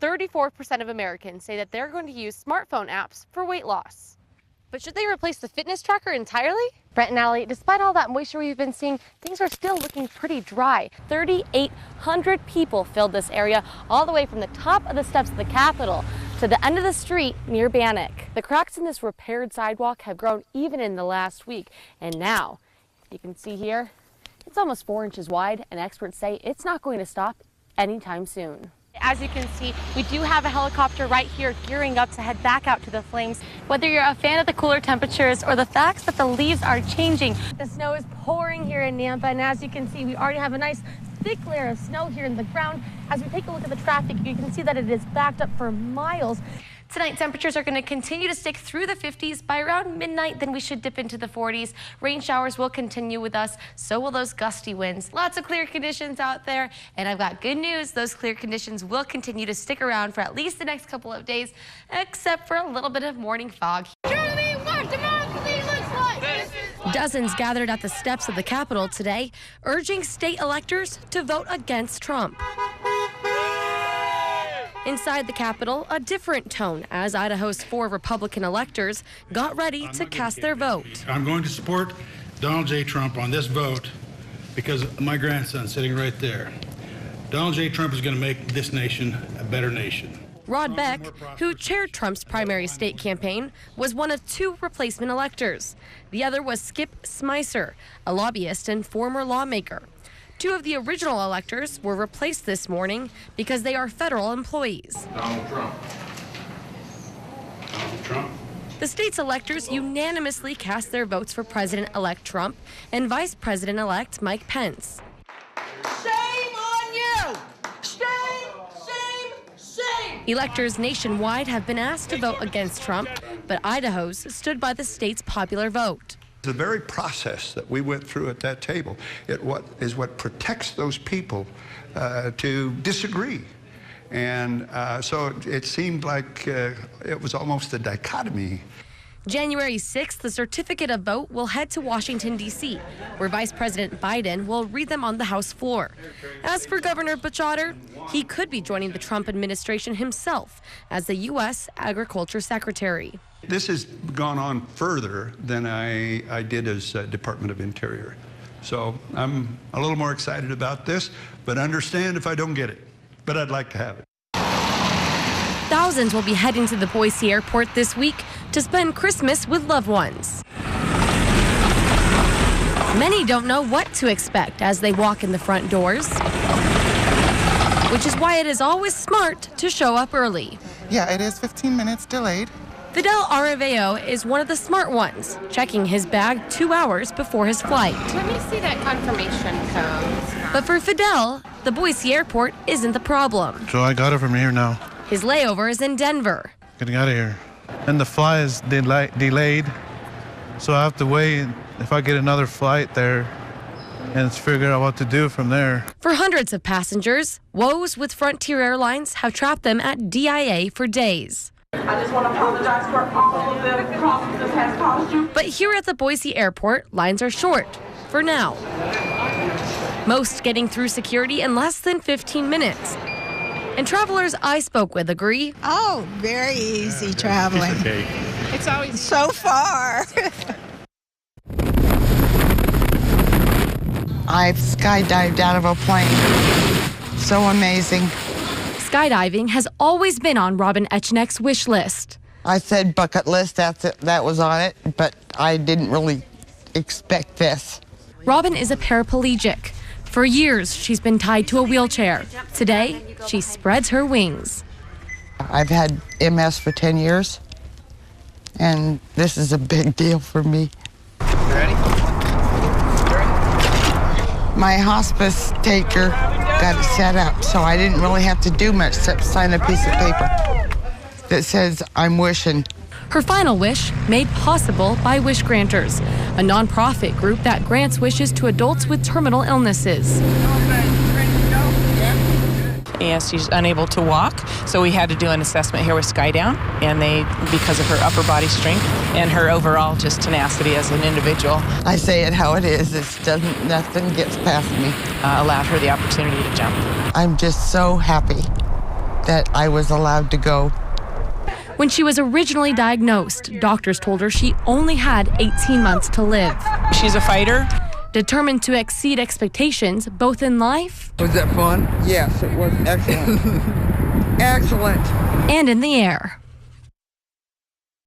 34% of Americans say that they're going to use smartphone apps for weight loss. But should they replace the fitness tracker entirely? Brent and Allie, despite all that moisture we've been seeing, things are still looking pretty dry. 3,800 people filled this area all the way from the top of the steps of the Capitol to the end of the street near Bannock. The cracks in this repaired sidewalk have grown even in the last week. And now, you can see here, it's almost 4 inches wide, and experts say it's not going to stop anytime soon. As you can see, we do have a helicopter right here gearing up to head back out to the flames. Whether you're a fan of the cooler temperatures or the fact that the leaves are changing, the snow is pouring here in Nampa, and as you can see, we already have a nice thick layer of snow here in the ground. As we take a look at the traffic, you can see that it is backed up for miles. Tonight, temperatures are going to continue to stick through the 50s. By around midnight, then we should dip into the 40s. Rain showers will continue with us. So will those gusty winds. Lots of clear conditions out there. And I've got good news. Those clear conditions will continue to stick around for at least the next couple of days, except for a little bit of morning fog. Show me what democracy looks like. Dozens gathered at the steps of the Capitol today, urging state electors to vote against Trump. Inside the Capitol, a different tone as Idaho's 4 Republican electors got ready to cast their vote. I'm going to support Donald J. Trump on this vote because my grandson's sitting right there. Donald J. Trump is going to make this nation a better nation. Rod Beck, who chaired Trump's primary state campaign, was one of 2 replacement electors. The other was Skip Smicer, a lobbyist and former lawmaker. 2 of the original electors were replaced this morning because they are federal employees. Donald Trump. Donald Trump. The state's electors unanimously cast their votes for President-elect Trump and Vice President-elect Mike Pence. Shame on you! Shame, shame, shame! Electors nationwide have been asked to vote against Trump, but Idaho's stood by the state's popular vote. The very process that we went through at that table is what protects those people to disagree. And so it seemed like it was almost a dichotomy. January 6th, the certificate of vote will head to Washington, D.C., where Vice President Biden will read them on the House floor. As for Governor Butch-Otter, he could be joining the Trump administration himself as the U.S. Agriculture Secretary. This has gone on further than I did as Department of Interior. So I'm a little more excited about this, but understand if I don't get it. But I'd like to have it. Thousands will be heading to the Boise airport this week to spend Christmas with loved ones. Many don't know what to expect as they walk in the front doors, which is why it is always smart to show up early. Yeah, it is 15 minutes delayed. Fidel Araveo is one of the smart ones, checking his bag 2 hours before his flight. Let me see that confirmation code. But for Fidel, the Boise airport isn't the problem. So I got it from here now. His layover is in Denver. Getting out of here. And the flight is delayed, so I have to wait if I get another flight there and figure out what to do from there. For hundreds of passengers, woes with Frontier Airlines have trapped them at DIA for days. I just want to apologize for all of the problems this has caused you. But here at the Boise airport, lines are short, for now. Most getting through security in less than 15 minutes. And travelers I spoke with agree. Oh, very easy traveling. Okay. It's always So far. I've skydived out of a plane. So amazing. Skydiving has always been on Robin Etchneck's wish list. I said bucket list, that was on it, but I didn't really expect this. Robin is a paraplegic. For years, she's been tied to a wheelchair. Today, she spreads her wings. I've had MS for 10 years, and this is a big deal for me. Ready? My hospice taker got it set up, so I didn't really have to do much except sign a piece of paper that says I'm wishing. Her final wish made possible by Wish Granters, a nonprofit group that grants wishes to adults with terminal illnesses. And she's unable to walk, so we had to do an assessment here with Skydown, and because of her upper body strength and her overall just tenacity as an individual. I say it how it is. Nothing gets past me. Allowed her the opportunity to jump. I'm just so happy that I was allowed to go. When she was originally diagnosed, doctors told her she only had 18 months to live. She's a fighter. Determined to exceed expectations, both in life. Was that fun? Yes, it was excellent. Excellent. And in the air.